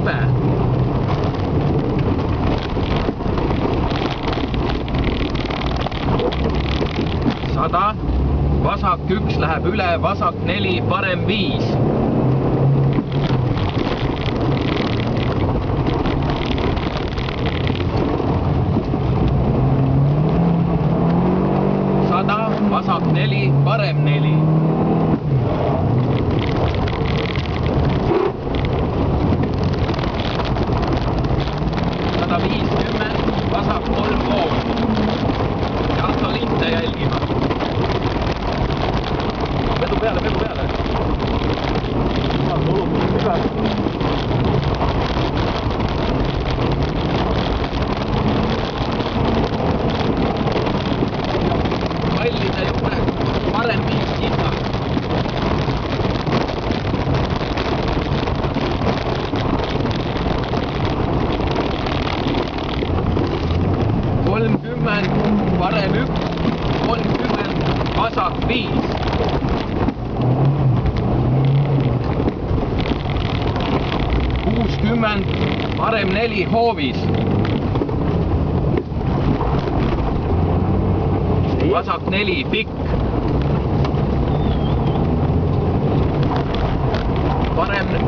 libe. Sada, vasak 1 läheb üle, vasak 4, parem 5. Vasak 4, parem 4. Sada 50, vasak 3 pool. Ja hakka linte jälgima. Vedu peale, vedu peale. Kallide juurde, parem 5 kinna. Kolmkümmend, parem 1, 30, vasak 5. Parem 4 hoovis. Vasak 4 pikk. Parem 4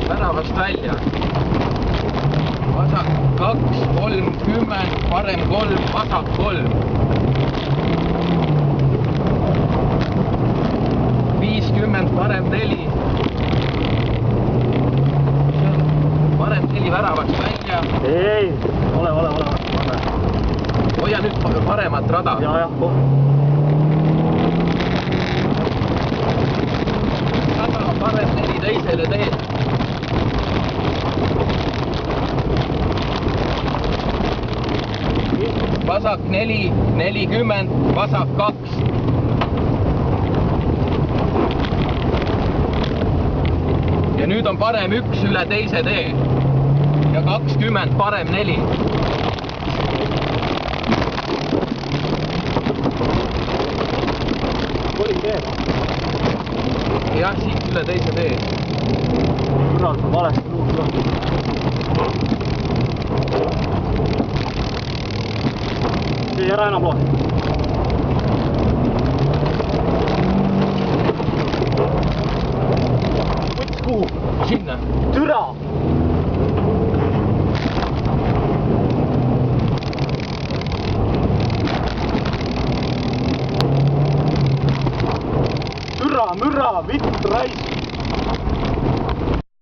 väravast välja. Vasak 2, 30, parem 3, vasak 3. 50, parem 4. Parem 4 väravaks välja. Ei, ole. Hoia nüüd paremat rada. Ja. Sada, parem 4 teisele teed. Vasak 4, 40, vasak 2. Ja nüüd on parem 1 üle teise tee. Ja 20, parem 4. Oli tee. Jah, siit üle teise tee. Kurat, valesti luud ka. Ei ära enam loe. Võts kuhu? Sinna. Türa! Müra, vitt, raisk!